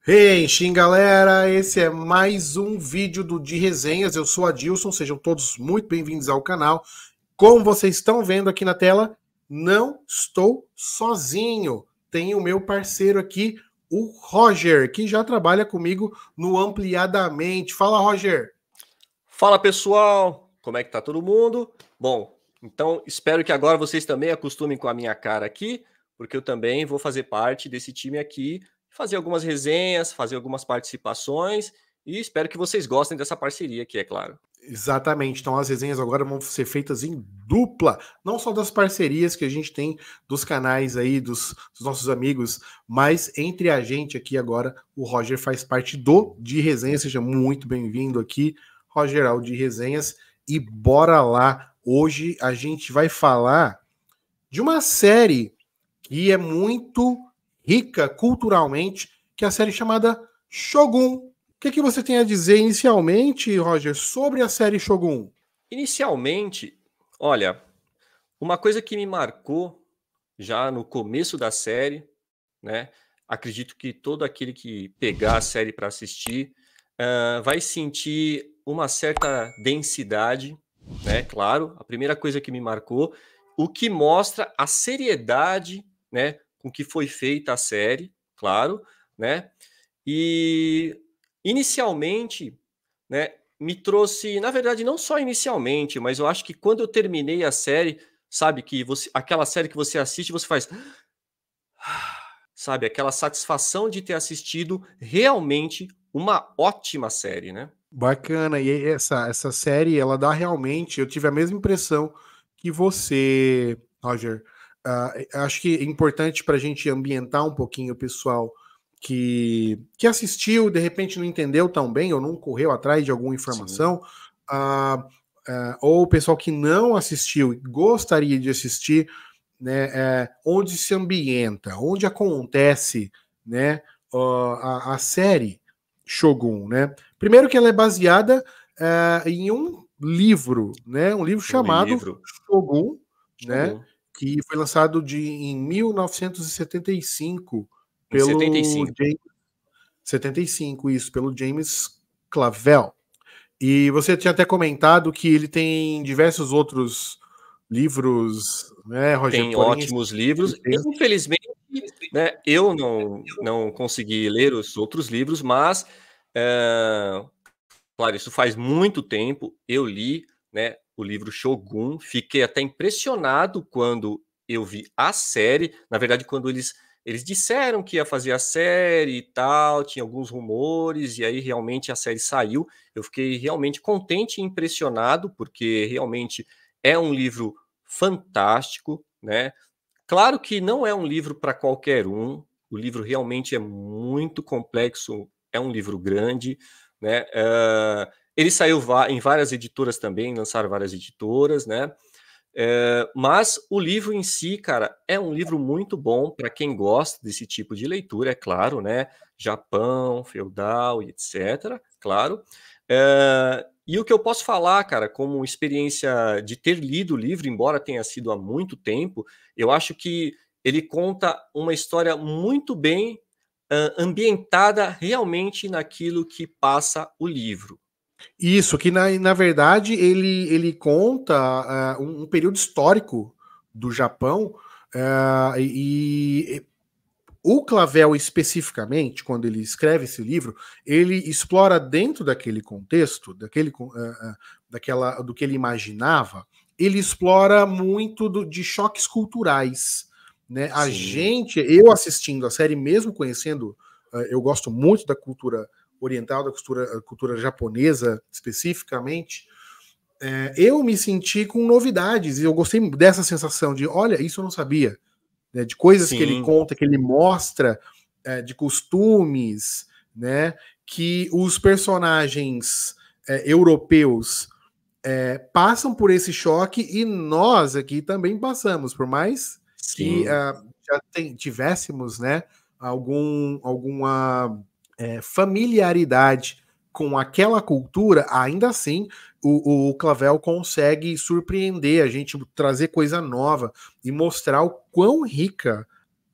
Hey, galera, esse é mais um vídeo do De Resenhas. Eu sou Adilson, sejam todos muito bem-vindos ao canal. Como vocês estão vendo aqui na tela, não estou sozinho. Tenho o meu parceiro aqui, o Roger, que já trabalha comigo no Ampliadamente. Fala, Roger. Fala pessoal, como é que tá todo mundo? Bom, então espero que agora vocês também acostumem com a minha cara aqui, porque eu também vou fazer parte desse time aqui, fazer algumas resenhas, fazer algumas participações e espero que vocês gostem dessa parceria aqui, é claro. Exatamente, então as resenhas agora vão ser feitas em dupla, não só das parcerias que a gente tem dos canais aí, dos nossos amigos, mas entre a gente aqui agora, o Roger faz parte do De Resenhas, seja muito bem-vindo aqui, Roger, ao De Resenhas, e bora lá, hoje a gente vai falar de uma série que é muito rica culturalmente, que é a série chamada Shogun. O que você tem a dizer inicialmente, Roger, sobre a série Shogun? Inicialmente, olha, uma coisa que me marcou já no começo da série, né? Acredito que todo aquele que pegar a série para assistir vai sentir uma certa densidade, né? Claro, a primeira coisa que me marcou, o que mostra a seriedade, né, com que foi feita a série, claro, né? E inicialmente, né, me trouxe, na verdade, não só inicialmente, mas eu acho que quando eu terminei a série, sabe, que você, aquela série que você assiste, você faz, sabe, aquela satisfação de ter assistido realmente uma ótima série, né? Bacana, e essa série, ela dá realmente, eu tive a mesma impressão que você, Roger. Acho que é importante para a gente ambientar um pouquinho o pessoal que assistiu, de repente não entendeu tão bem, ou não correu atrás de alguma Sim. informação, ou o pessoal que não assistiu e gostaria de assistir, né, onde se ambienta, onde acontece, né, a série Shogun, né? Primeiro que ela é baseada em um livro, né? Um livro Um chamado livro. Shogun, né? Shogun. Que foi lançado em 1975 Em pelo 75. James 75, isso, pelo James Clavell. E você tinha até comentado que ele tem diversos outros livros, né, Roger? Tem Porém, esse ótimos livros. Infelizmente, né, eu não consegui ler os outros livros, mas, claro, isso faz muito tempo. Eu li, né, o livro Shogun, fiquei até impressionado quando eu vi a série. Na verdade, quando eles disseram que ia fazer a série e tal, tinha alguns rumores, e aí realmente a série saiu. Eu fiquei realmente contente e impressionado, porque realmente é um livro fantástico, né? Claro que não é um livro para qualquer um, o livro realmente é muito complexo, é um livro grande, né? Ele saiu em várias editoras também, lançaram várias editoras, né? Mas o livro em si, cara, é um livro muito bom para quem gosta desse tipo de leitura, é claro, né? Japão, feudal e etc. Claro. E o que eu posso falar, cara, como experiência de ter lido o livro, embora tenha sido há muito tempo, eu acho que ele conta uma história muito bem ambientada realmente naquilo que passa o livro. Isso, que na verdade ele conta um período histórico do Japão, e o Clavel especificamente, quando ele escreve esse livro, ele explora dentro daquele contexto, do que ele imaginava, ele explora muito de choques culturais. Né? Sim, Eu assistindo a série, mesmo conhecendo, eu gosto muito da cultura oriental, da cultura japonesa especificamente, eu me senti com novidades e eu gostei dessa sensação de, olha, isso eu não sabia, né, de coisas que ele sim, conta, que ele mostra, de costumes, né, que os personagens europeus passam por esse choque e nós aqui também passamos, por mais que sim. já tivéssemos, né, alguma familiaridade com aquela cultura, ainda assim o Clavel consegue surpreender a gente, trazer coisa nova e mostrar o quão rica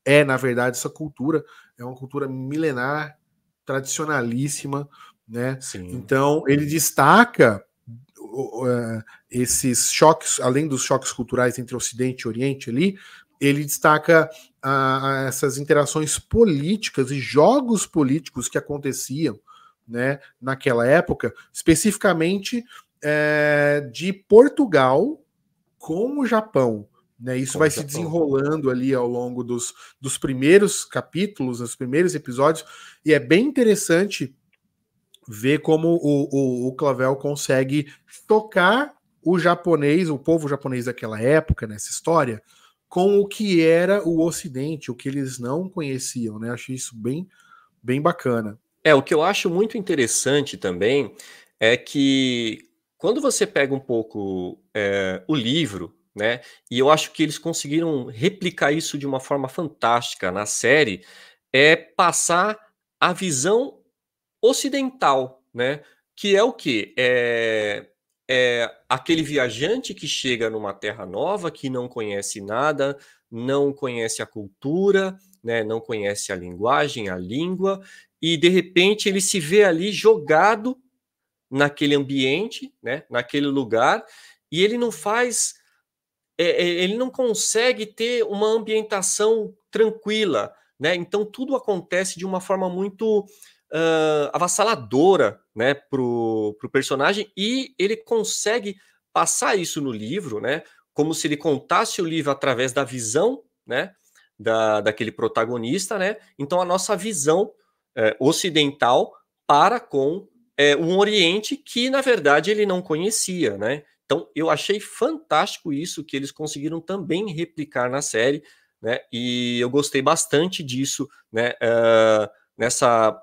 é, na verdade, essa cultura. É uma cultura milenar, tradicionalíssima, né? Sim. Então, ele destaca esses choques, além dos choques culturais entre Ocidente e Oriente ali, ele destaca essas interações políticas e jogos políticos que aconteciam, né, naquela época, especificamente de Portugal com o Japão. Né, isso vai se desenrolando ali ao longo dos primeiros capítulos, dos primeiros episódios, e é bem interessante ver como o Clavel consegue tocar o japonês, o povo japonês daquela época, nessa história, com o que era o Ocidente, o que eles não conheciam, né? Acho isso bem, bem bacana. O que eu acho muito interessante também é que quando você pega um pouco o livro, né? E eu acho que eles conseguiram replicar isso de uma forma fantástica na série, é passar a visão ocidental, né? Que é o quê? É aquele viajante que chega numa terra nova, que não conhece nada, não conhece a cultura, né? Não conhece a linguagem, a língua, e de repente ele se vê ali jogado naquele ambiente, né? Naquele lugar, e ele não faz, ele não consegue ter uma ambientação tranquila, né? Então tudo acontece de uma forma muito avassaladora, né, pro personagem, e ele consegue passar isso no livro, né, como se ele contasse o livro através da visão, né, daquele protagonista, né. Então a nossa visão ocidental para com um Oriente que, na verdade, ele não conhecia, né. Então eu achei fantástico isso que eles conseguiram também replicar na série, né, e eu gostei bastante disso, né, nessa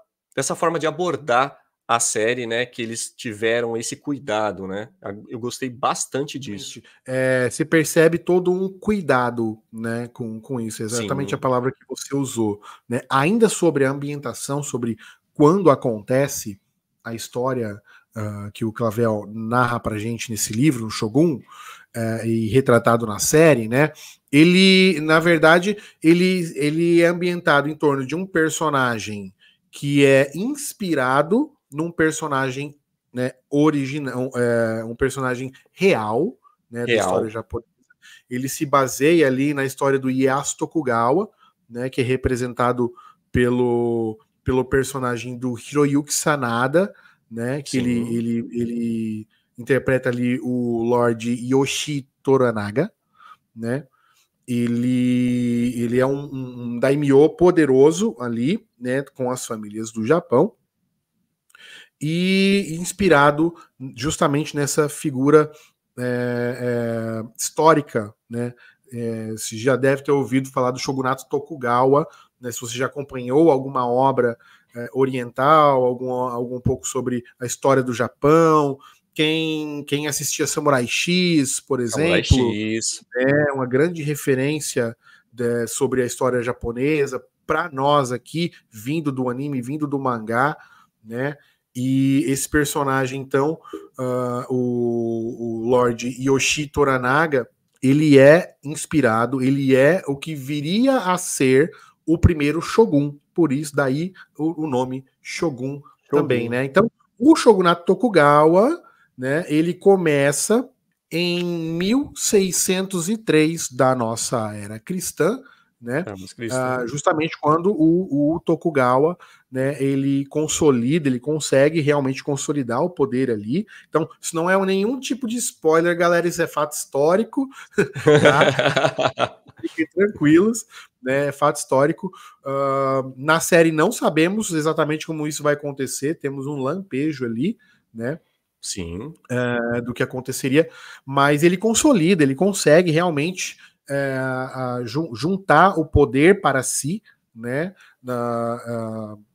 forma de abordar a série, né, que eles tiveram esse cuidado, né. Eu gostei bastante disso. Se percebe todo um cuidado, né, com isso, exatamente a Sim. palavra que você usou, né? Ainda sobre a ambientação, sobre quando acontece a história que o Clavel narra pra gente nesse livro, no Shogun, e retratado na série, né? Ele, na verdade, ele é ambientado em torno de um personagem que é inspirado num personagem, né, original, um personagem real, né, da história Real. japonesa. Ele se baseia ali na história do Ieyasu Tokugawa, né, que é representado pelo personagem do Hiroyuki Sanada, né, que Sim. ele interpreta ali o Lord Yoshi Toranaga, né? Ele é um daimyo poderoso ali, né, com as famílias do Japão, e inspirado justamente nessa figura histórica, né? Você já deve ter ouvido falar do Shogunato Tokugawa, né? Se você já acompanhou alguma obra oriental, algum pouco sobre a história do Japão, quem assistia Samurai X, por Samurai exemplo, X. é uma grande referência sobre a história japonesa para nós aqui, vindo do anime, vindo do mangá, né? E esse personagem, então, o Lord Yoshi Toranaga, ele é inspirado, ele é o que viria a ser o primeiro Shogun, por isso daí o nome Shogun também, né? Então, o Shogunato Tokugawa, né, ele começa em 1603 da nossa era cristã, né? Justamente quando o Tokugawa, né, ele consolida, ele consegue realmente consolidar o poder ali. Então, isso não é nenhum tipo de spoiler, galera, isso é fato histórico, tá? Fiquem tranquilos, né? É fato histórico. Na série não sabemos exatamente como isso vai acontecer, temos um lampejo ali, né? Sim. Do que aconteceria, mas ele consolida, ele consegue realmente juntar o poder para si, né?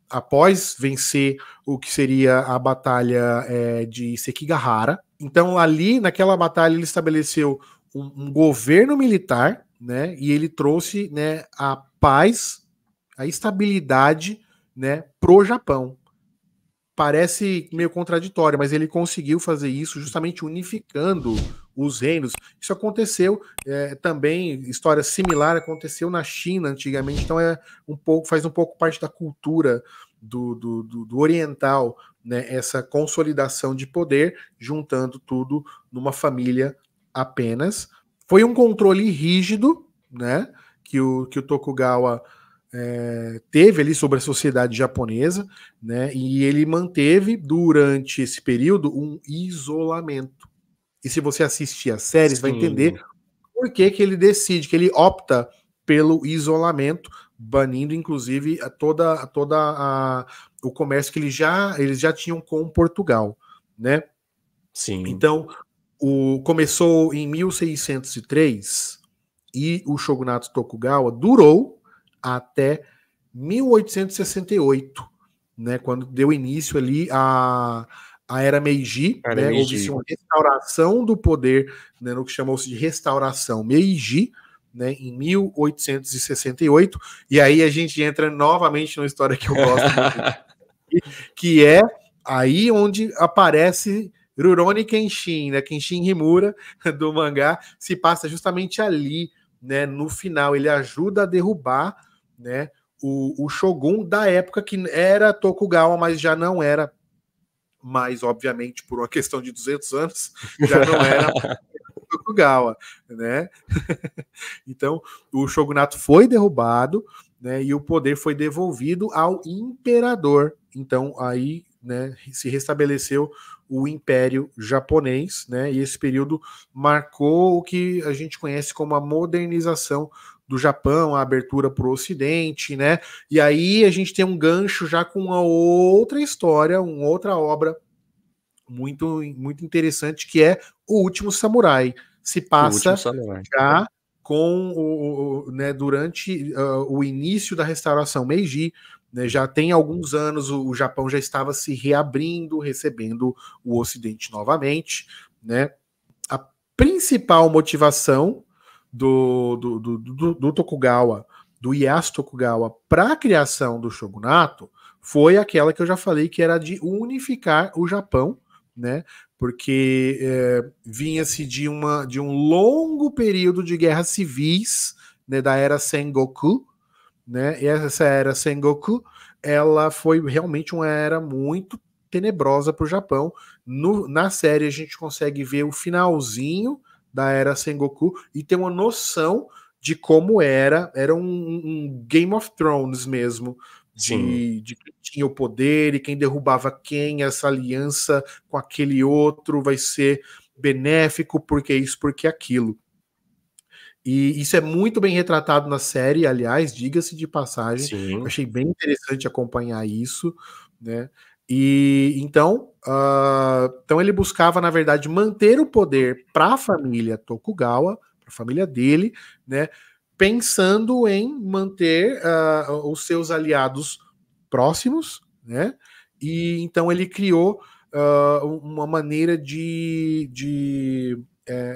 Após vencer o que seria a batalha de Sekigahara. Então, ali naquela batalha, ele estabeleceu um governo militar, né? E ele trouxe, né, a paz, a estabilidade, né, pro Japão. Parece meio contraditório, mas ele conseguiu fazer isso justamente unificando os reinos. Isso aconteceu também, história similar aconteceu na China antigamente, então faz um pouco parte da cultura, do oriental, né, essa consolidação de poder, juntando tudo numa família apenas. Foi um controle rígido, né, que o Tokugawa teve ali sobre a sociedade japonesa, né, e ele manteve durante esse período um isolamento. E se você assistir as séries, vai entender Sim, por que ele decide, que ele opta pelo isolamento, banindo inclusive o comércio que eles já tinham com Portugal, né? sim. Então, começou em 1603 e o shogunato Tokugawa durou até 1868, né, quando deu início ali a era Meiji, Cara, né, houve-se uma restauração do poder, né, no que chamou-se de restauração Meiji, né, em 1868, e aí a gente entra novamente numa história que eu gosto muito, que é aí onde aparece Rurouni Kenshin, né, Kenshin Himura do mangá, se passa justamente ali, né, no final, ele ajuda a derrubar, né, o Shogun da época que era Tokugawa, mas já não era mais, obviamente, por uma questão de 200 anos, já não era Tokugawa, né? Então, o shogunato foi derrubado, né, e o poder foi devolvido ao imperador. Então, aí, né, se restabeleceu o Império Japonês, né, e esse período marcou o que a gente conhece como a modernização do Japão, a abertura para o Ocidente, né? E aí a gente tem um gancho já com uma outra história, uma outra obra muito interessante, que é O Último Samurai. Se O Último passa Samurai. já com né, durante o início da restauração Meiji, né, já tem alguns anos o Japão já estava se reabrindo, recebendo o Ocidente novamente, né? A principal motivação do Tokugawa, do Ieyasu Tokugawa, para a criação do shogunato foi aquela que eu já falei, que era de unificar o Japão, né? Porque vinha-se de um longo período de guerras civis, né, da era Sengoku, né? E essa era Sengoku, ela foi realmente uma era muito tenebrosa para o Japão. Na série a gente consegue ver o finalzinho da era Sengoku e ter uma noção de como era um Game of Thrones mesmo, Sim. de quem tinha o poder e quem derrubava quem, essa aliança com aquele outro vai ser benéfico, porque isso, porque aquilo. E isso é muito bem retratado na série, aliás, diga-se de passagem. Eu Sim. achei bem interessante acompanhar isso, né? E então ele buscava, na verdade, manter o poder para a família Tokugawa, para a família dele, né? Pensando em manter os seus aliados próximos, né? E então ele criou uma maneira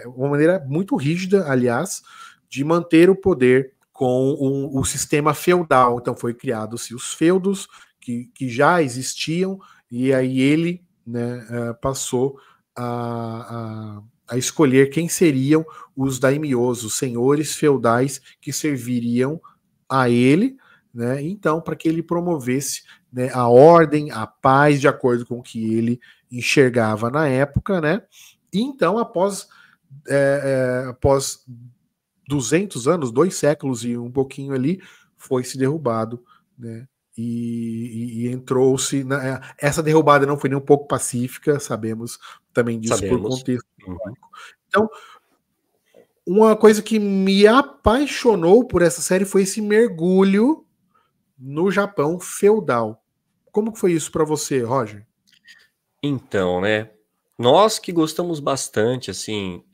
uma maneira muito rígida, aliás, de manter o poder com o sistema feudal. Então foi criados-se os feudos que já existiam, e aí ele, né, passou a escolher quem seriam os daimyos, os senhores feudais que serviriam a ele, né? Então, para que ele promovesse, né, a ordem, a paz, de acordo com o que ele enxergava na época, né? E então, após 200 anos, 2 séculos e um pouquinho ali, foi se derrubado, né? E entrou-se. Essa derrubada não foi nem um pouco pacífica, sabemos também disso por Sabemos. contexto Uhum. histórico. Então, uma coisa que me apaixonou por essa série foi esse mergulho no Japão feudal. Como que foi isso para você, Roger? Então, né, nós que gostamos bastante, assim,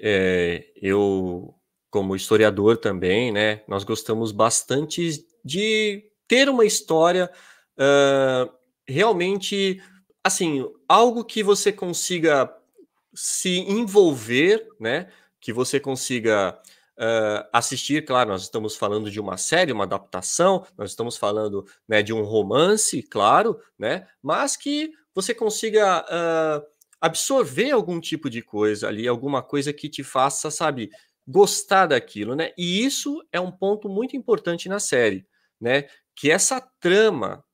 eu como historiador também, né, nós gostamos bastante de ter uma história, hã, realmente, assim, algo que você consiga se envolver, né, que você consiga, assistir. Claro, nós estamos falando de uma série, uma adaptação, nós estamos falando, né, de um romance, claro, né, mas que você consiga, absorver algum tipo de coisa ali, alguma coisa que te faça, sabe, gostar daquilo, né. E isso é um ponto muito importante na série, né, que essa trama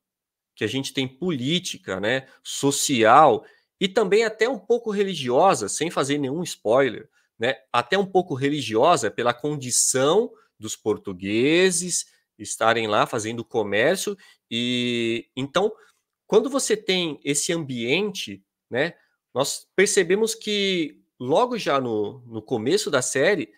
que a gente tem política, né, social e também até um pouco religiosa, sem fazer nenhum spoiler, né, até um pouco religiosa pela condição dos portugueses estarem lá fazendo comércio. E então, quando você tem esse ambiente, né, nós percebemos que logo já no começo da série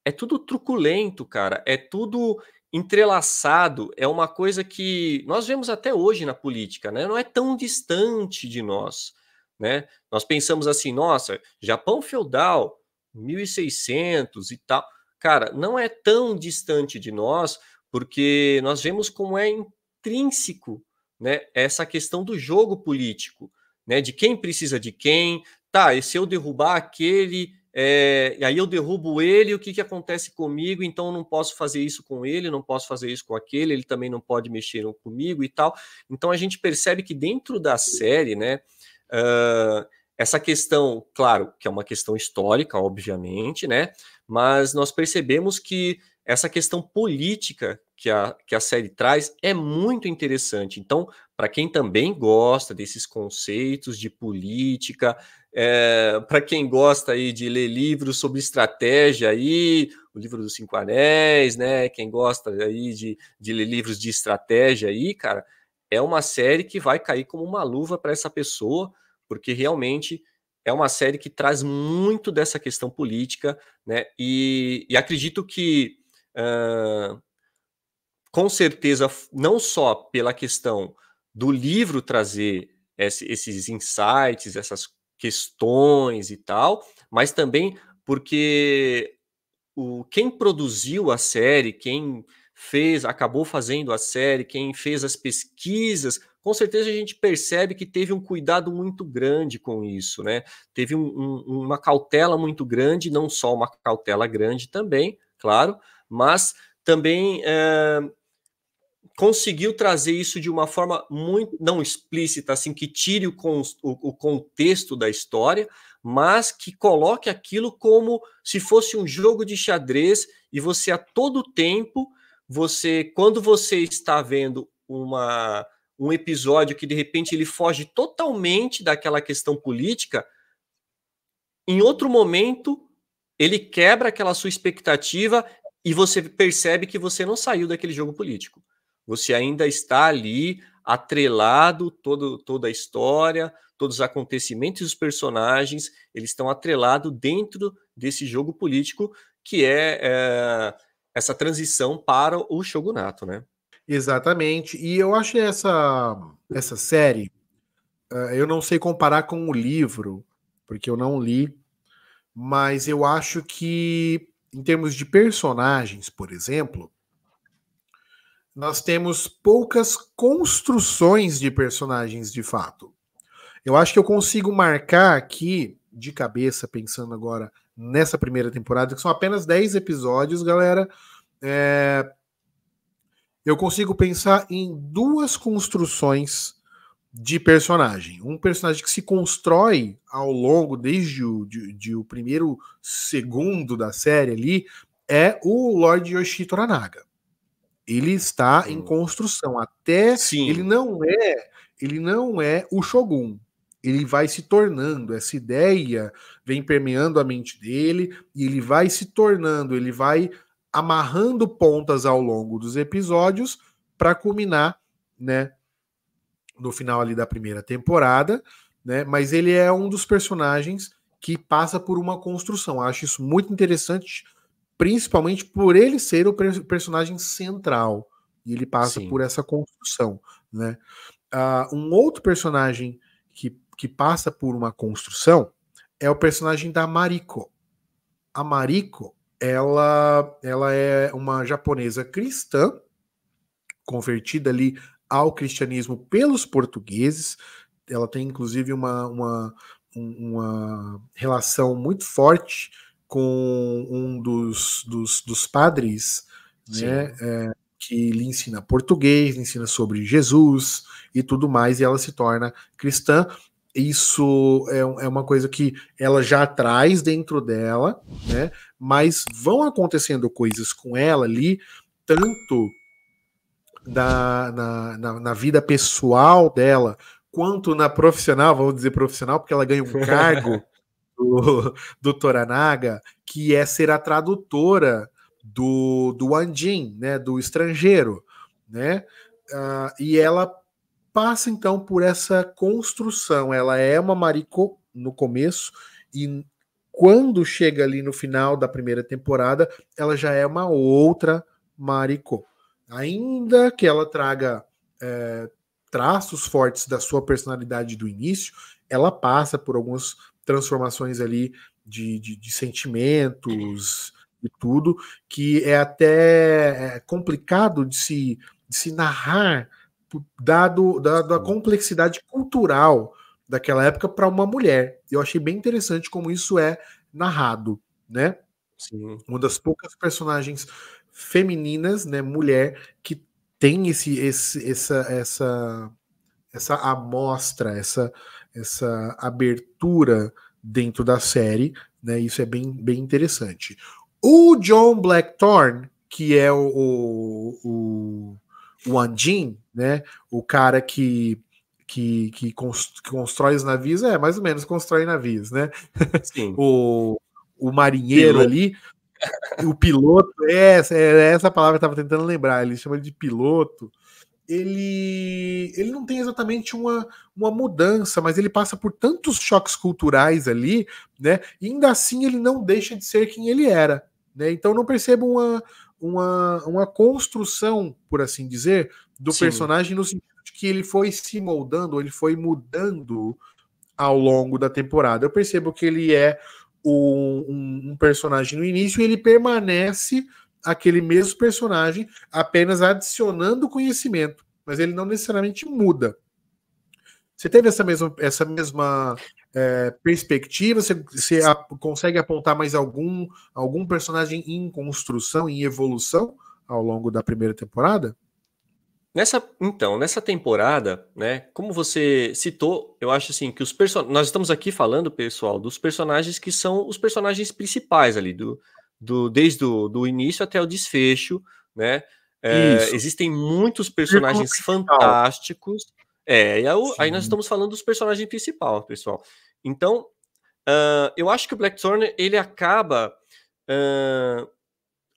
é tudo truculento, cara, é tudo entrelaçado, é uma coisa que nós vemos até hoje na política, né, não é tão distante de nós, né. Nós pensamos assim: "Nossa, Japão feudal, 1600 e tal". Cara, não é tão distante de nós, porque nós vemos como é intrínseco, né, essa questão do jogo político, né, de quem precisa de quem. Tá, e se eu derrubar aquele, e aí eu derrubo ele, o que que acontece comigo? Então eu não posso fazer isso com ele, não posso fazer isso com aquele, ele também não pode mexer comigo e tal. Então a gente percebe que dentro da série, né, hã, essa questão, claro, que é uma questão histórica, obviamente, né, mas nós percebemos que essa questão política que a série traz é muito interessante. Então, para quem também gosta desses conceitos de política, para quem gosta aí de ler livros sobre estratégia aí, o livro dos 5 Anéis, né? Quem gosta aí de ler livros de estratégia aí, cara, é uma série que vai cair como uma luva para essa pessoa, porque realmente é uma série que traz muito dessa questão política, né? E acredito que com certeza, não só pela questão do livro trazer esses insights, essas questões e tal, mas também porque quem produziu a série, quem acabou fazendo a série, quem fez as pesquisas, com certeza a gente percebe que teve um cuidado muito grande com isso, né? Teve uma cautela muito grande, não só uma cautela grande também, claro, mas também conseguiu trazer isso de uma forma muito não explícita, assim, que tire o contexto da história, mas que coloque aquilo como se fosse um jogo de xadrez e você a todo tempo, quando você está vendo um episódio que de repente ele foge totalmente daquela questão política, em outro momento ele quebra aquela sua expectativa e você percebe que você não saiu daquele jogo político. Você ainda está ali atrelado toda a história, todos os acontecimentos e os personagens, eles estão atrelados dentro desse jogo político que é essa transição para o shogunato, né? Exatamente. E eu acho essa série, eu não sei comparar com o livro, porque eu não li, mas eu acho que, em termos de personagens, por exemplo, nós temos poucas construções de personagens de fato. Eu acho que eu consigo marcar aqui, de cabeça, pensando agora nessa primeira temporada, que são apenas 10 episódios, galera. Eu consigo pensar em duas construções de personagem. Um personagem que se constrói ao longo, desde o primeiro segundo da série ali, é o Lord Yoshi Toranaga. Ele está em construção. Até Sim. ele não é o Shogun. Ele vai se tornando, essa ideia vem permeando a mente dele e ele vai se tornando, ele vai amarrando pontas ao longo dos episódios para culminar, né, no final ali da primeira temporada, né? Mas ele é um dos personagens que passa por uma construção. Acho isso muito interessante, principalmente por ele ser o personagem central e ele passa por essa construção, né? Um outro personagem que passa por uma construção é o personagem da Mariko. A Mariko, ela é uma japonesa cristã convertida ali ao cristianismo pelos portugueses. Ela tem inclusive uma relação muito forte com um dos padres, né, que lhe ensina português, lhe ensina sobre Jesus e tudo mais, e ela se torna cristã. Isso é uma coisa que ela já traz dentro dela, né? Mas vão acontecendo coisas com ela ali, tanto na vida pessoal dela, quanto na profissional, vamos dizer profissional, porque ela ganha um cargo do Toranaga, que é ser a tradutora do Wanjin, né, do estrangeiro, né? E ela passa então por essa construção. Ela é uma Mariko no começo e quando chega ali no final da primeira temporada, ela já é uma outra Mariko. Ainda que ela traga traços fortes da sua personalidade do início, ela passa por algumas transformações ali de sentimentos e tudo, que é até complicado de se narrar, dado a complexidade cultural daquela época para uma mulher. Eu achei bem interessante como isso é narrado, né? Sim. Uma das poucas personagens femininas, né, mulher, que tem essa amostra, essa abertura dentro da série, né? Isso é bem interessante. O John Blackthorne, que é o Wanjin, né? O cara que constrói os navios, mais ou menos constrói navios, né? Sim. o marinheiro Piloto. ali, o piloto, essa palavra que eu estava tentando lembrar, ele chama de piloto. Ele não tem exatamente uma mudança, mas ele passa por tantos choques culturais ali, né? E ainda assim ele não deixa de ser quem ele era, né? Então não percebo uma construção, por assim dizer, do Sim. personagem no sentido de que ele foi se moldando, ele foi mudando ao longo da temporada. Eu percebo que ele é um personagem no início e ele permanece aquele mesmo personagem, apenas adicionando conhecimento, mas ele não necessariamente muda. Você teve essa mesma perspectiva? Você consegue apontar mais algum personagem em construção, em evolução ao longo da primeira temporada? Nessa temporada, né, como você citou, eu acho assim que nós estamos aqui falando, pessoal, dos personagens que são os personagens principais ali, desde o início até o desfecho, né? Isso. Existem muitos Círculo personagens principal. fantásticos. Aí nós estamos falando dos personagens principais, pessoal. Então, eu acho que o Blackthorne, ele acaba.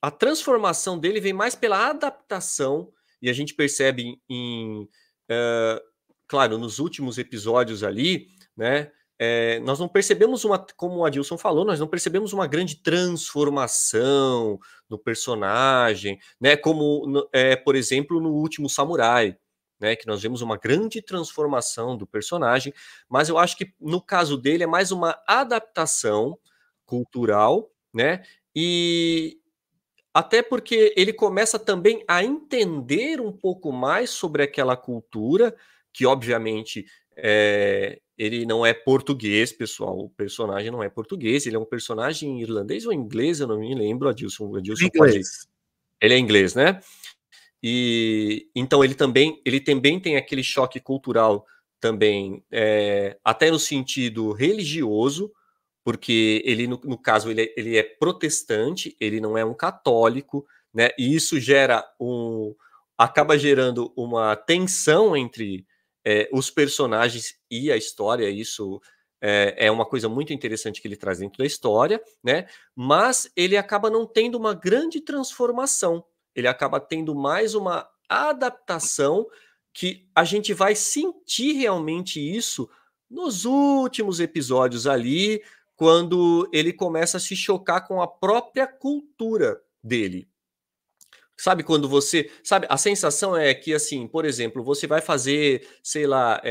A transformação dele vem mais pela adaptação, e a gente percebe claro, nos últimos episódios ali, né? Nós não percebemos como o Adilson falou, nós não percebemos uma grande transformação no personagem, né? Como, por exemplo, no último Samurai, né? Que nós vemos uma grande transformação do personagem, mas eu acho que no caso dele é mais uma adaptação cultural, né? E até porque ele começa também a entender um pouco mais sobre aquela cultura, que obviamente ele não é português, pessoal. O personagem não é português, ele é um personagem irlandês ou inglês, eu não me lembro, Adilson. O Adilson pode. Inglês. Ele é inglês, né? E então ele também tem aquele choque cultural também, até no sentido religioso, porque ele, no caso, ele é protestante, ele não é um católico, né? E isso acaba gerando uma tensão entre os personagens e a história. Isso é uma coisa muito interessante que ele traz dentro da história, né? Mas ele acaba não tendo uma grande transformação. Ele acaba tendo mais uma adaptação que a gente vai sentir realmente isso nos últimos episódios ali, quando ele começa a se chocar com a própria cultura dele. Sabe quando você... Sabe, a sensação é que, assim, por exemplo, você vai fazer, sei lá,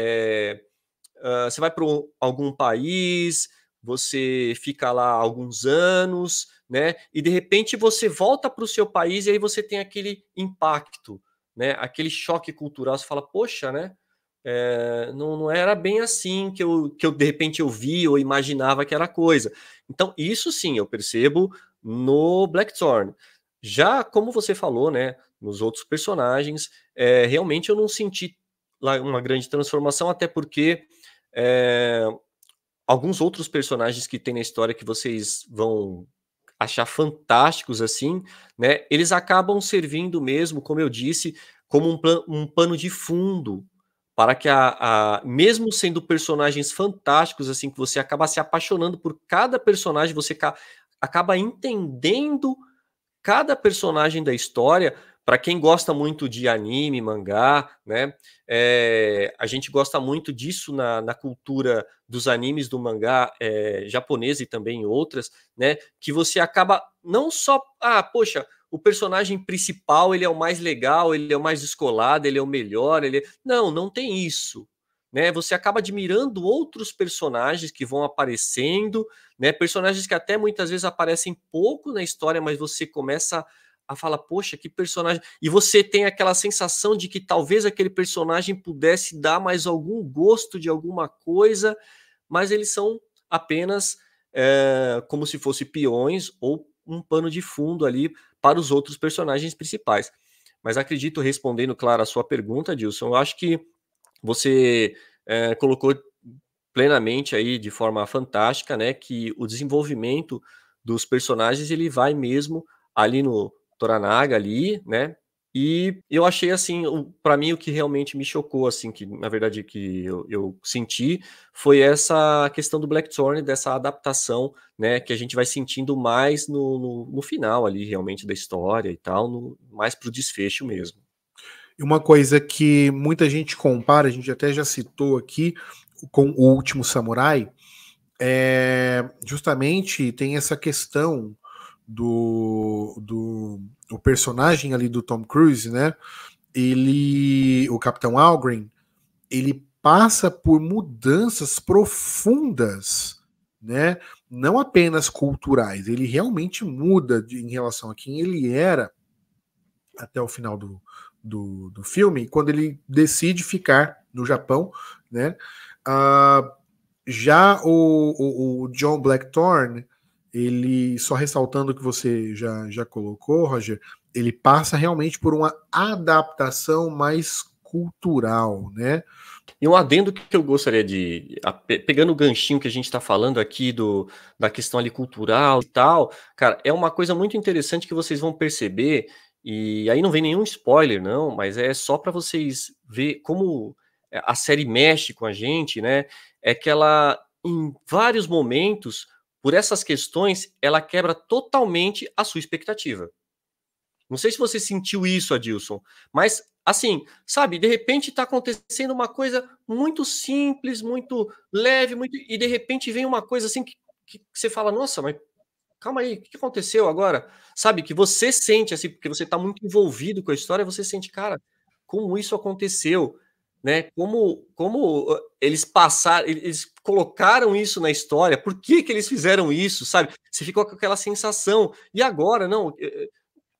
você vai para algum país, você fica lá alguns anos, né? E de repente você volta para o seu país e aí você tem aquele impacto, né? Aquele choque cultural. Você fala, poxa, né? Não era bem assim que eu de repente eu vi ou imaginava que era a coisa. Então, isso sim, eu percebo no Blackthorne. Já como você falou, né? Nos outros personagens, realmente eu não senti lá uma grande transformação, até porque alguns outros personagens que tem na história que vocês vão achar fantásticos assim, né? Eles acabam servindo mesmo, como eu disse, como um pano de fundo, para que mesmo sendo personagens fantásticos, assim, que você acaba se apaixonando por cada personagem, você acaba entendendo cada personagem da história. Para quem gosta muito de anime, mangá, né? A gente gosta muito disso na cultura dos animes, do mangá japonês e também outras, né? Que você acaba não só, poxa, o personagem principal ele é o mais legal, ele é o mais descolado, ele é o melhor, não tem isso. Né, você acaba admirando outros personagens que vão aparecendo, né, personagens que até muitas vezes aparecem pouco na história, mas você começa a falar, poxa, que personagem... E você tem aquela sensação de que talvez aquele personagem pudesse dar mais algum gosto de alguma coisa, mas eles são apenas como se fossem peões ou um pano de fundo ali para os outros personagens principais. Mas acredito, respondendo, claro, a sua pergunta, Dilson, eu acho que você colocou plenamente aí, de forma fantástica, né, que o desenvolvimento dos personagens, ele vai mesmo ali no Toranaga, ali, né, e eu achei, assim, para mim, o que realmente me chocou, assim, que na verdade que eu senti, foi essa questão do Blackthorn, dessa adaptação, né, que a gente vai sentindo mais no final ali, realmente, da história e tal, mais pro desfecho mesmo. E uma coisa que muita gente compara, a gente até já citou aqui, com O Último Samurai, justamente tem essa questão do personagem ali do Tom Cruise, né? O Capitão Algren, ele passa por mudanças profundas, né? Não apenas culturais, ele realmente muda em relação a quem ele era até o final do filme, quando ele decide ficar no Japão, né? Já o John Blackthorne, ele, só ressaltando o que você já colocou, Roger, ele passa realmente por uma adaptação mais cultural, né? E um adendo que eu gostaria pegando o ganchinho que a gente está falando aqui da questão ali cultural e tal, cara, é uma coisa muito interessante que vocês vão perceber, e aí não vem nenhum spoiler não, mas é só para vocês ver como a série mexe com a gente, né, é que ela, em vários momentos, por essas questões, ela quebra totalmente a sua expectativa. Não sei se você sentiu isso, Adilson, mas assim, sabe, de repente tá acontecendo uma coisa muito simples, muito leve, e de repente vem uma coisa assim que você fala, nossa, mas calma aí, o que aconteceu agora? Sabe, que você sente assim, porque você tá muito envolvido com a história, você sente, cara, como isso aconteceu, né? Como eles passaram, eles colocaram isso na história, por que eles fizeram isso, sabe? Você ficou com aquela sensação. E agora, não,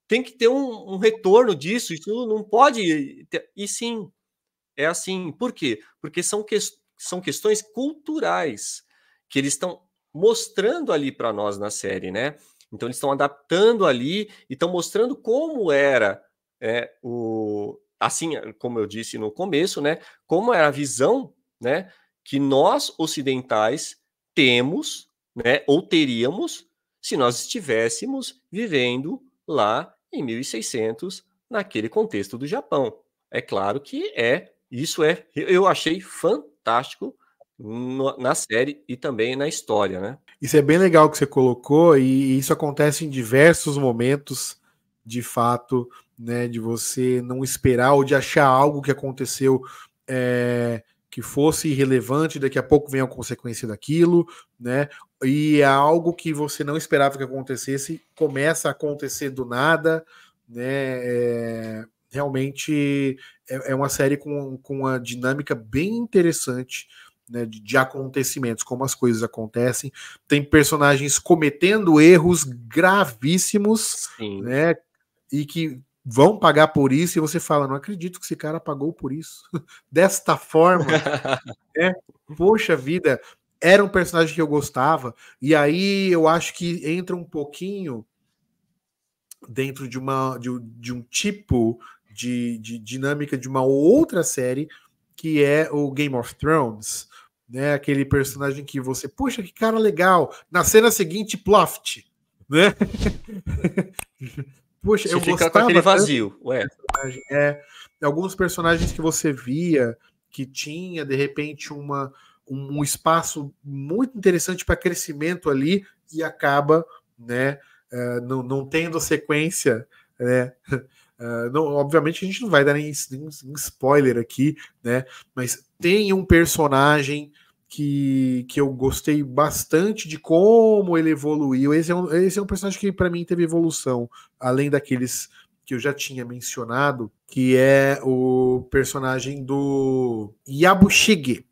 tem que ter um retorno disso, isso não pode ter... E sim, é assim. Por quê? Porque são questões culturais que eles estão mostrando ali para nós na série, né? Então eles estão adaptando ali e estão mostrando como era assim, como eu disse no começo, né? Como era a visão, né? Que nós ocidentais temos, né? Ou teríamos se nós estivéssemos vivendo lá em 1600, naquele contexto do Japão. É claro que eu achei fantástico na série e também na história, né? Isso é bem legal que você colocou, e isso acontece em diversos momentos, de fato, né, de você não esperar ou de achar algo que aconteceu que fosse irrelevante, daqui a pouco vem a consequência daquilo, né? E é algo que você não esperava que acontecesse, começa a acontecer do nada, né? Realmente é uma série com uma dinâmica bem interessante, né, de acontecimentos, como as coisas acontecem. Tem personagens cometendo erros gravíssimos, Sim. né? E que vão pagar por isso, e você fala, não acredito que esse cara pagou por isso. Desta forma, né? Poxa vida, era um personagem que eu gostava, e aí eu acho que entra um pouquinho dentro de um tipo de dinâmica de uma outra série, que é o Game of Thrones, né? Aquele personagem que você, poxa, que cara legal. Na cena seguinte, ploft, né? Poxa, Você eu fica com gostava aquele tanto vazio, ué. do personagem. alguns personagens que você via que tinha, de repente, um espaço muito interessante para crescimento ali e acaba, né, não tendo sequência, né? Não, obviamente a gente não vai dar nem spoiler aqui, né? Mas tem um personagem que eu gostei bastante de como ele evoluiu. Esse é um personagem que para mim teve evolução, além daqueles que eu já tinha mencionado, que é o personagem do Yabushige.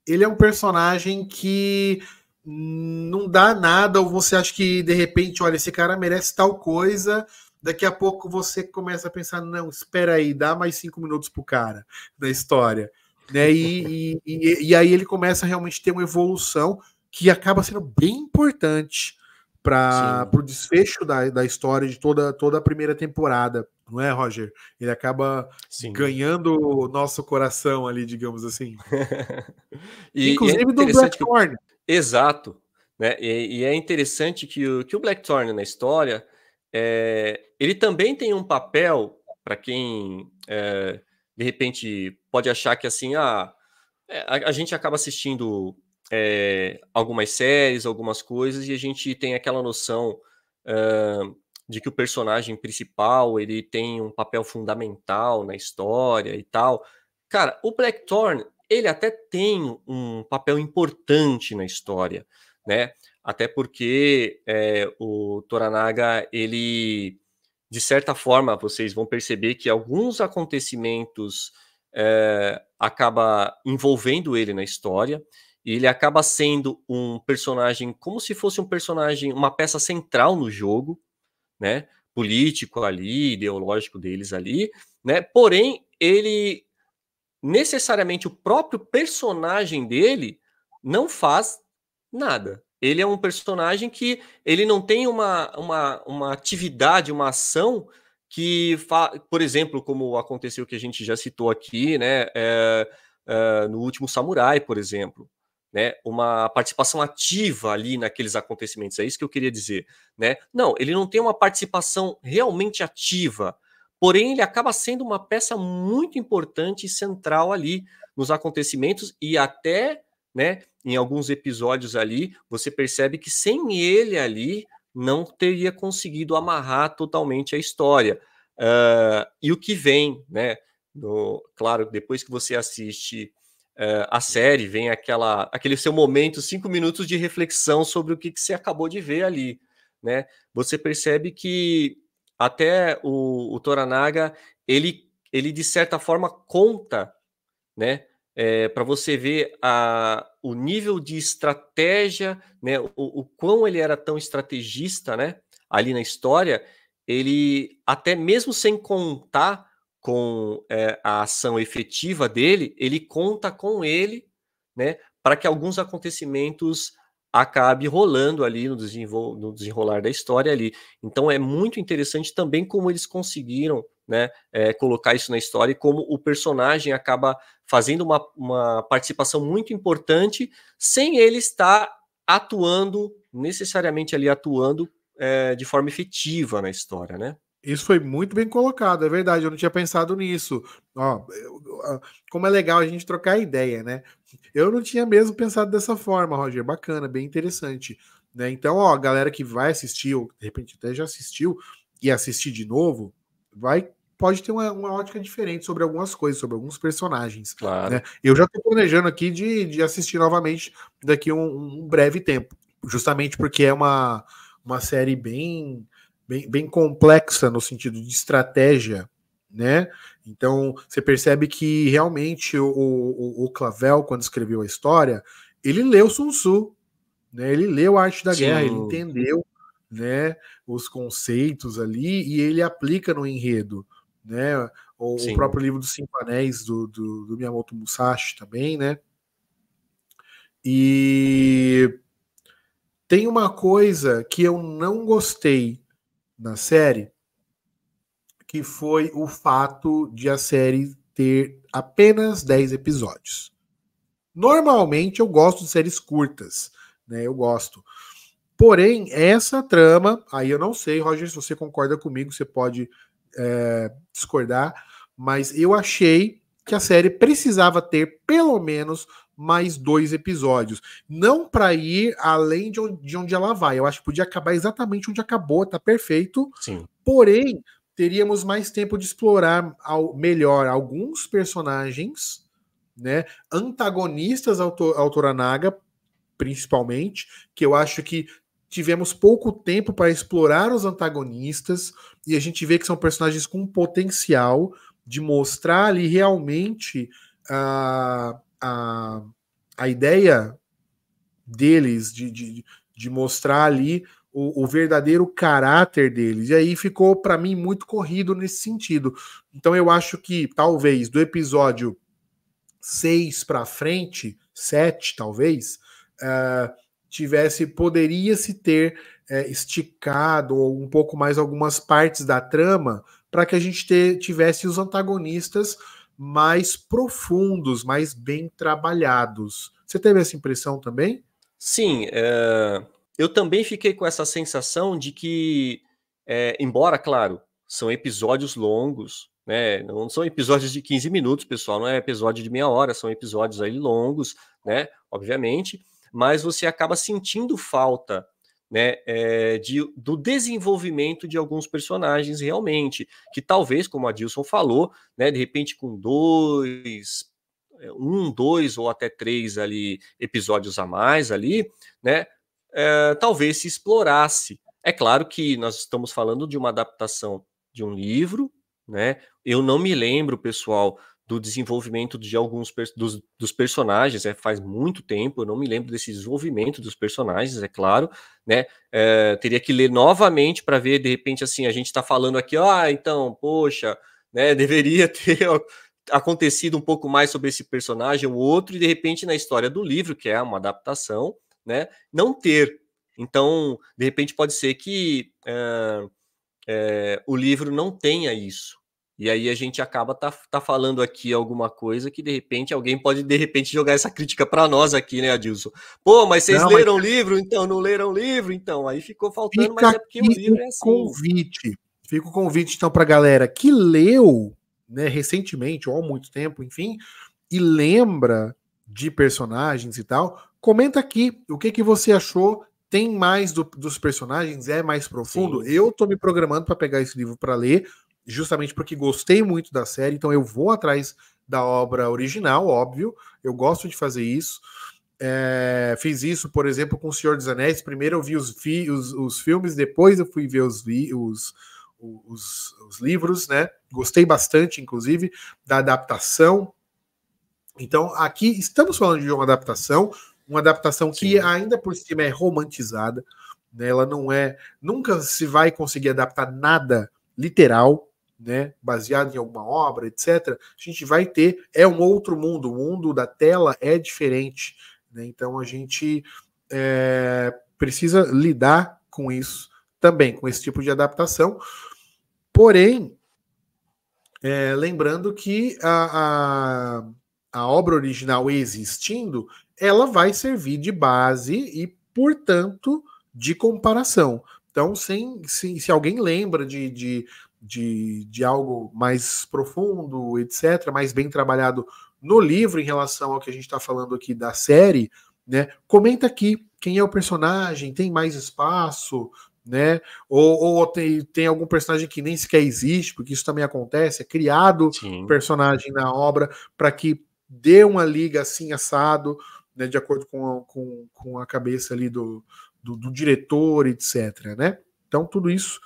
Ele é um personagem que não dá nada, ou você acha que de repente, olha, esse cara merece tal coisa, daqui a pouco você começa a pensar, não, espera aí, dá mais 5 minutos pro cara da história. Né? E aí ele começa a realmente ter uma evolução que acaba sendo bem importante para o desfecho da história de toda a primeira temporada, não é, Roger? Ele acaba ganhando o nosso coração ali, digamos assim. E é Inclusive do interessante que Blackthorn. Exato, né? E é interessante que o Blackthorn na história, ele também tem um papel para quem de repente pode achar que assim, a gente acaba assistindo algumas séries, algumas coisas, e a gente tem aquela noção de que o personagem principal ele tem um papel fundamental na história e tal. Cara, o Blackthorn ele até tem um papel importante na história, né? Até porque o Toranaga, ele, de certa forma, vocês vão perceber que alguns acontecimentos acaba envolvendo ele na história, e ele acaba sendo um personagem, como se fosse um personagem, uma peça central no jogo, né? Político ali, ideológico deles ali, né? Porém, ele necessariamente o próprio personagem dele não faz nada. Ele é um personagem que ele não tem uma atividade, uma ação que, por exemplo, como aconteceu que a gente já citou aqui, né, no Último Samurai, por exemplo, né, uma participação ativa ali naqueles acontecimentos, é isso que eu queria dizer, né? Não, ele não tem uma participação realmente ativa, porém ele acaba sendo uma peça muito importante e central ali nos acontecimentos, e até, né, em alguns episódios ali, você percebe que sem ele ali não teria conseguido amarrar totalmente a história. E o que vem, né? Claro, depois que você assiste a série, vem aquele seu momento, 5 minutos de reflexão sobre o que você acabou de ver ali, né? Você percebe que até o Toranaga, ele de certa forma conta, né? Para você ver o nível de estratégia, né? O quão ele era tão estrategista, né? Ali na história, ele até mesmo sem contar com a ação efetiva dele, ele conta com ele, né? Para que alguns acontecimentos acabe rolando ali no desenrolar da história ali. Então é muito interessante também como eles conseguiram, né, colocar isso na história, e como o personagem acaba fazendo uma participação muito importante sem ele estar necessariamente ali atuando de forma efetiva na história, né? Isso foi muito bem colocado, é verdade, eu não tinha pensado nisso. Ó, como é legal a gente trocar ideia, né? Eu não tinha mesmo pensado dessa forma, Roger, bacana, bem interessante. Né? Então, ó, a galera que vai assistir, ou de repente até já assistiu, e assistir de novo, pode ter uma ótica diferente sobre algumas coisas, sobre alguns personagens. Claro. Né? Eu já estou planejando aqui de assistir novamente daqui um breve tempo, justamente porque é uma série bem complexa no sentido de estratégia, né? Então você percebe que realmente o Clavel, quando escreveu a história, ele leu Sun Tzu, né? Ele leu a Arte da Guerra, ele entendeu, né, os conceitos ali e ele aplica no enredo, né? O próprio livro dos Cinco Anéis do Miyamoto Musashi também, né? E tem uma coisa que eu não gostei na série, que foi o fato de a série ter apenas 10 episódios. Normalmente eu gosto de séries curtas, né? Eu gosto. Porém, essa trama, aí eu não sei, Roger, se você concorda comigo, você pode discordar, mas eu achei que a série precisava ter pelo menos mais 2 episódios. Não para ir além de onde ela vai. Eu acho que podia acabar exatamente onde acabou, tá perfeito. Sim. Porém, teríamos mais tempo de explorar melhor alguns personagens, né? Antagonistas ao Toranaga, principalmente, que eu acho que tivemos pouco tempo para explorar os antagonistas e a gente vê que são personagens com potencial de mostrar ali realmente a ideia deles, de mostrar ali o verdadeiro caráter deles. E aí ficou, para mim, muito corrido nesse sentido. Então eu acho que, talvez, do episódio 6 para frente, 7 talvez, poderia-se ter esticado um pouco mais algumas partes da trama para que a gente tivesse os antagonistas mais profundos, mais bem trabalhados. Você teve essa impressão também? Sim, eu também fiquei com essa sensação de que, embora, claro, são episódios longos, né, não são episódios de 15 minutos, pessoal, não é episódio de meia hora, são episódios aí longos, né, obviamente, mas você acaba sentindo falta, né, do desenvolvimento de alguns personagens realmente, que talvez, como a Dilson falou, né, de repente com 2 ou até 3 ali episódios a mais ali, né? Talvez se explorasse. É claro que nós estamos falando de uma adaptação de um livro, né? Eu não me lembro, pessoal, do desenvolvimento de alguns dos personagens, faz muito tempo, eu não me lembro desse desenvolvimento dos personagens, é claro, né? Teria que ler novamente para ver, de repente, assim, a gente está falando aqui, então, poxa, né? Deveria ter acontecido um pouco mais sobre esse personagem ou outro, e de repente na história do livro, que é uma adaptação, né, não ter. Então, de repente pode ser que o livro não tenha isso. E aí a gente acaba tá falando aqui alguma coisa que de repente alguém pode de repente jogar essa crítica para nós aqui, né, Adilson? Pô, mas vocês Não, mas leram o livro? Então, não leram o livro? Então, aí ficou faltando, fica mas é porque o aqui o livro é assim. convite. Fica o convite, então, para a galera que leu, né, recentemente ou há muito tempo, enfim, e lembra de personagens e tal, comenta aqui o que você achou. Tem mais dos personagens? É mais profundo? Sim. Eu tô me programando para pegar esse livro para ler, justamente porque gostei muito da série, então eu vou atrás da obra original, óbvio. Eu gosto de fazer isso. Fiz isso, por exemplo, com O Senhor dos Anéis. Primeiro eu vi os filmes, depois eu fui ver os livros, né? Gostei bastante, inclusive, da adaptação. Então, aqui estamos falando de uma adaptação que Sim. ainda por cima é romantizada, né? Ela não é, nunca se vai conseguir adaptar nada literal, né? Baseado em alguma obra, etc. A gente vai ter um outro mundo, o mundo da tela é diferente, né? Então a gente precisa lidar com isso também, com esse tipo de adaptação. Porém, lembrando que a obra original existindo, ela vai servir de base e, portanto, de comparação. Então, se alguém lembra de algo mais profundo, etc., mais bem trabalhado no livro em relação ao que a gente está falando aqui da série, né? Comenta aqui quem é o personagem, tem mais espaço, né? Ou tem algum personagem que nem sequer existe, porque isso também acontece, é criado Sim. personagem na obra para que dê uma liga assim assado, né, de acordo com a cabeça ali do diretor, etc, né? Então tudo isso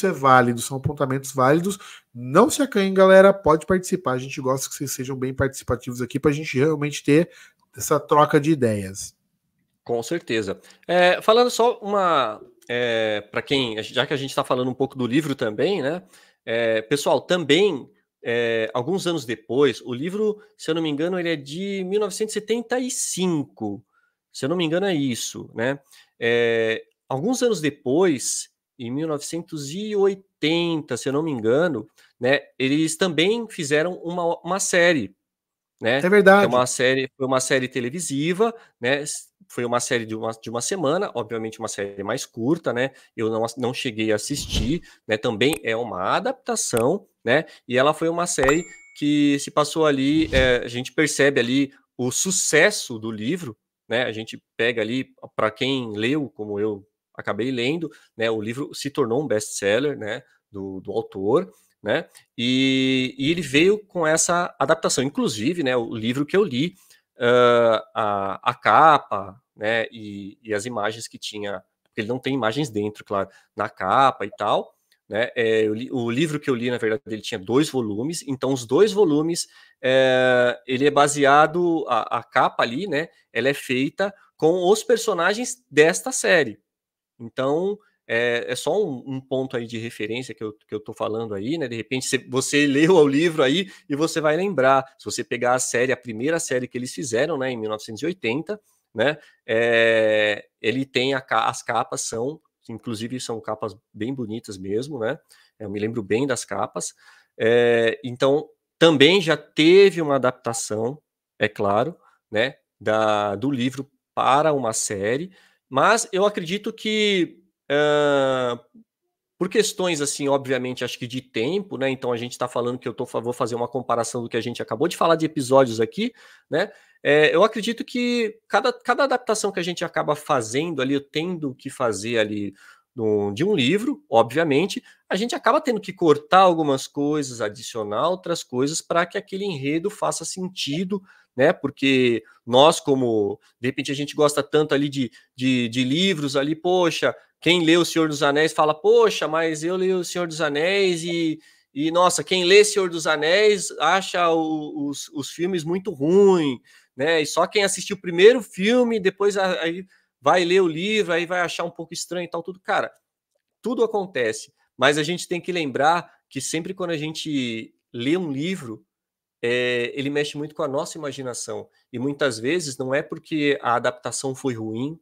é válido, são apontamentos válidos. Não se acanhem, galera, pode participar. A gente gosta que vocês sejam bem participativos aqui para a gente realmente ter essa troca de ideias. Com certeza. Falando só para quem, já que a gente está falando um pouco do livro também, né? Pessoal, também, alguns anos depois, o livro, se eu não me engano, ele é de 1975. Se eu não me engano, é isso, né? Alguns anos depois, em 1980, se eu não me engano, né? Eles também fizeram uma série, né? É verdade. Foi uma série televisiva, né? Foi uma série de uma semana, obviamente uma série mais curta, né? Eu não cheguei a assistir, né? Também é uma adaptação, né? E ela foi uma série que se passou ali, a gente percebe ali o sucesso do livro, né? A gente pega ali, para quem leu, como eu acabei lendo, né? O livro se tornou um best-seller, né? Do autor, né? E ele veio com essa adaptação, inclusive, né? O livro que eu li, a capa, né? E as imagens que tinha, porque ele não tem imagens dentro, claro, na capa e tal, né? O livro que eu li, na verdade, ele tinha 2 volumes, então os 2 volumes, ele é baseado, a capa ali, né? Ela é feita com os personagens desta série. Então, é só um ponto aí de referência que eu tô falando aí, né? De repente, você leu o livro aí e você vai lembrar. Se você pegar a série, a primeira série que eles fizeram, né, em 1980, né? Ele tem as capas inclusive, são capas bem bonitas mesmo, né? Eu me lembro bem das capas. Então, também já teve uma adaptação, é claro, né? Do livro para uma série. Mas eu acredito que, por questões, assim, obviamente, acho que de tempo, né? Então a gente está falando que vou fazer uma comparação do que a gente acabou de falar de episódios aqui, né? Eu acredito que cada adaptação que a gente acaba fazendo ali, eu tendo que fazer ali de um livro, obviamente, a gente acaba tendo que cortar algumas coisas, adicionar outras coisas para que aquele enredo faça sentido, né? Porque nós, como de repente a gente gosta tanto ali de livros ali, poxa, quem lê O Senhor dos Anéis fala, poxa, mas eu li O Senhor dos Anéis e nossa, quem lê Senhor dos Anéis acha os filmes muito ruins, né? E só quem assistiu o primeiro filme, depois aí vai ler o livro, aí vai achar um pouco estranho e tal, tudo. Cara, tudo acontece, mas a gente tem que lembrar que sempre quando a gente lê um livro, ele mexe muito com a nossa imaginação. E muitas vezes não é porque a adaptação foi ruim,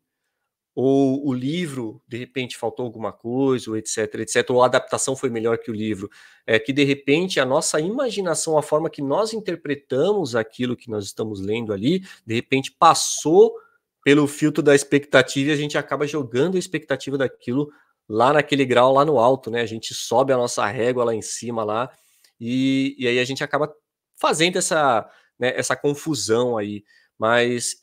ou o livro, de repente, faltou alguma coisa, ou etc, etc, ou a adaptação foi melhor que o livro. É que, de repente, a nossa imaginação, a forma que nós interpretamos aquilo que nós estamos lendo ali, de repente passou pelo filtro da expectativa e a gente acaba jogando a expectativa daquilo lá naquele grau, lá no alto, né? A gente sobe a nossa régua lá em cima, lá, e aí a gente acaba fazendo né, essa confusão aí. Mas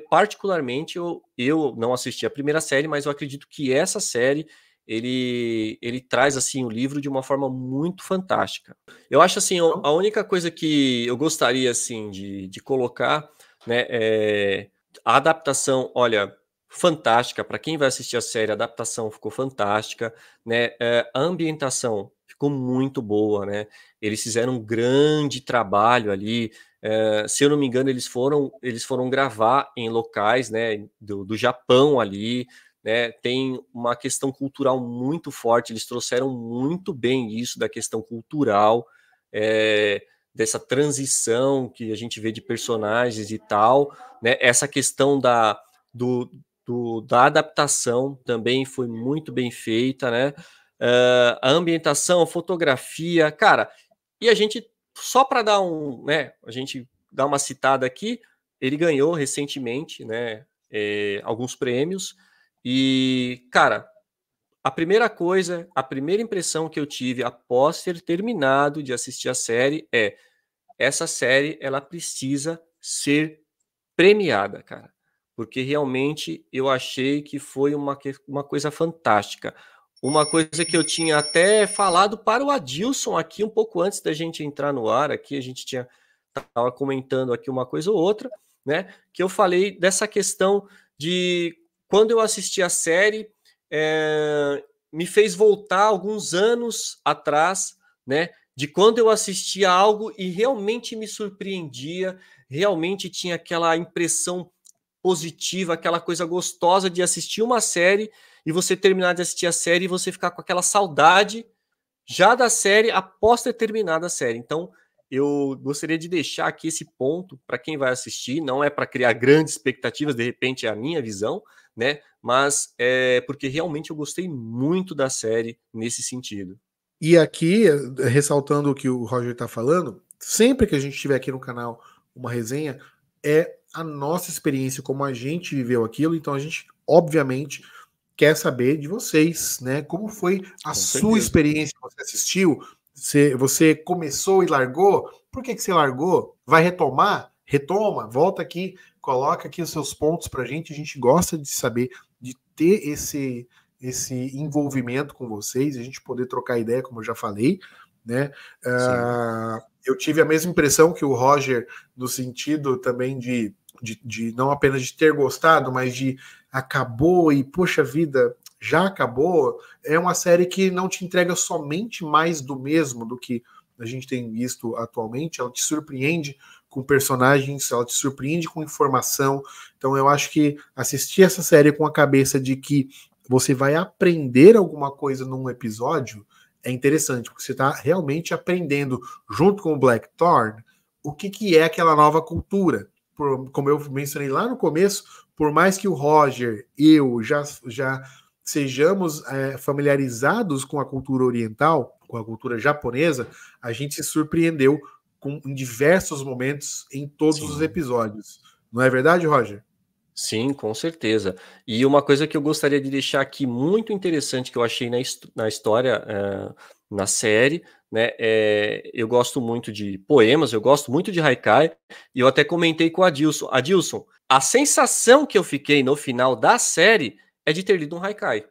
particularmente, eu não assisti a primeira série, mas eu acredito que essa série ele traz assim o livro de uma forma muito fantástica. Eu acho assim, a única coisa que eu gostaria assim de colocar, né, a adaptação, olha, fantástica. Para quem vai assistir a série, a adaptação ficou fantástica, né? A ambientação ficou muito boa, né? Eles fizeram um grande trabalho ali. Se eu não me engano, eles foram gravar em locais, né, do Japão ali, né? Tem uma questão cultural muito forte. Eles trouxeram muito bem isso da questão cultural, dessa transição que a gente vê de personagens e tal, né? Essa questão da adaptação também foi muito bem feita, né? A ambientação, a fotografia, cara, e a gente, só para dar né, a gente dá uma citada aqui, ele ganhou recentemente, né, alguns prêmios, e, cara, a primeira impressão que eu tive após ter terminado de assistir a série essa série, ela precisa ser premiada, cara, porque realmente eu achei que foi uma coisa fantástica. Uma coisa que eu tinha até falado para o Adilson aqui um pouco antes da gente entrar no ar, aqui a gente estava comentando aqui uma coisa ou outra, né? Que eu falei dessa questão de quando eu assisti a série, me fez voltar alguns anos atrás, né? De quando eu assistia algo e realmente me surpreendia, realmente tinha aquela impressão positiva, aquela coisa gostosa de assistir uma série e você terminar de assistir a série e você ficar com aquela saudade já da série após ter terminado a série. Então, eu gostaria de deixar aqui esse ponto para quem vai assistir, não é para criar grandes expectativas, de repente é a minha visão, né? Mas é porque realmente eu gostei muito da série nesse sentido. E aqui, ressaltando o que o Roger está falando, sempre que a gente estiver aqui no canal uma resenha, é a nossa experiência, como a gente viveu aquilo, então a gente, obviamente, quer saber de vocês, né? Como foi a Com sua certeza. experiência? Você assistiu? Você começou e largou? Por que você largou? Vai retomar? Retoma, volta aqui, coloca aqui os seus pontos pra gente. A gente gosta de saber, de ter esse envolvimento com vocês, a gente poder trocar ideia, como eu já falei, né? Sim. Eu tive a mesma impressão que o Roger, no sentido também de não apenas de ter gostado, mas de acabou e, poxa vida, já acabou. É uma série que não te entrega somente mais do mesmo do que a gente tem visto atualmente, ela te surpreende com personagens, ela te surpreende com informação. Então eu acho que assistir essa série com a cabeça de que você vai aprender alguma coisa num episódio é interessante, porque você está realmente aprendendo, junto com o Blackthorn, o que é aquela nova cultura. Como eu mencionei lá no começo, por mais que o Roger e eu já sejamos familiarizados com a cultura oriental, com a cultura japonesa, a gente se surpreendeu em diversos momentos em todos os Sim. episódios. Não é verdade, Roger? Sim, com certeza. E uma coisa que eu gostaria de deixar aqui muito interessante que eu achei na história, na série, né, eu gosto muito de poemas, eu gosto muito de haikai, e eu até comentei com o Adilson. Adilson, a sensação que eu fiquei no final da série é de ter lido um haikai.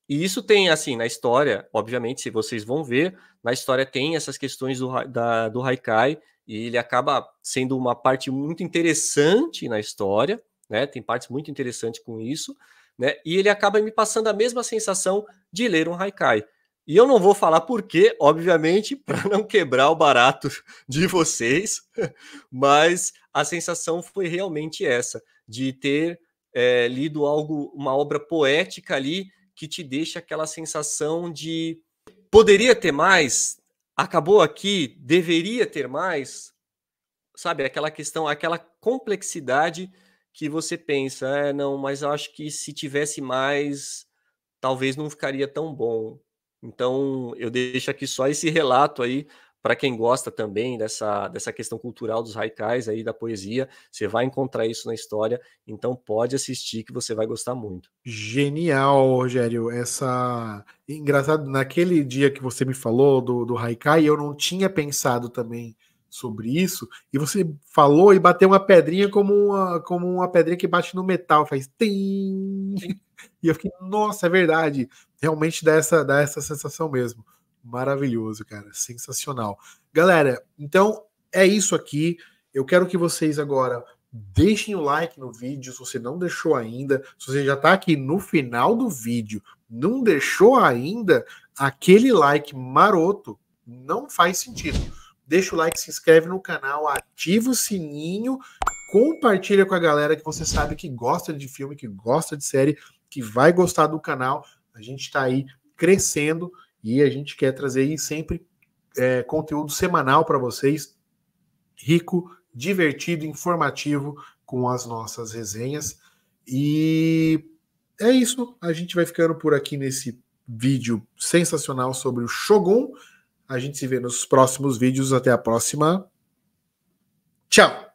E isso tem, assim, na história, obviamente, se vocês vão ver, na história tem essas questões do haikai, e ele acaba sendo uma parte muito interessante na história, né? Tem partes muito interessantes com isso, né? E ele acaba me passando a mesma sensação de ler um haikai. E eu não vou falar por quê, obviamente, para não quebrar o barato de vocês, mas a sensação foi realmente essa, de ter lido algo, uma obra poética ali, que te deixa aquela sensação de poderia ter mais, acabou aqui, deveria ter mais, sabe? Aquela questão, aquela complexidade que você pensa, não, mas eu acho que se tivesse mais, talvez não ficaria tão bom. Então, eu deixo aqui só esse relato aí para quem gosta também dessa questão cultural dos haikais aí da poesia, você vai encontrar isso na história, então pode assistir que você vai gostar muito. Genial, Rogério. Engraçado, naquele dia que você me falou do Haikai, eu não tinha pensado também sobre isso, e você falou e bateu uma pedrinha como uma pedrinha que bate no metal, faz tim! Sim. E eu fiquei, nossa, é verdade. Realmente dá essa sensação mesmo. Maravilhoso, cara. Sensacional. Galera, então é isso aqui. Eu quero que vocês agora deixem o like no vídeo, se você não deixou ainda. Se você já está aqui no final do vídeo, não deixou ainda, aquele like maroto não faz sentido. Deixa o like, se inscreve no canal, ativa o sininho, compartilha com a galera que você sabe que gosta de filme, que gosta de série, que vai gostar do canal. A gente está aí crescendo e a gente quer trazer aí sempre conteúdo semanal para vocês, rico, divertido, informativo, com as nossas resenhas. E é isso. A gente vai ficando por aqui nesse vídeo sensacional sobre o Shogun. A gente se vê nos próximos vídeos. Até a próxima. Tchau!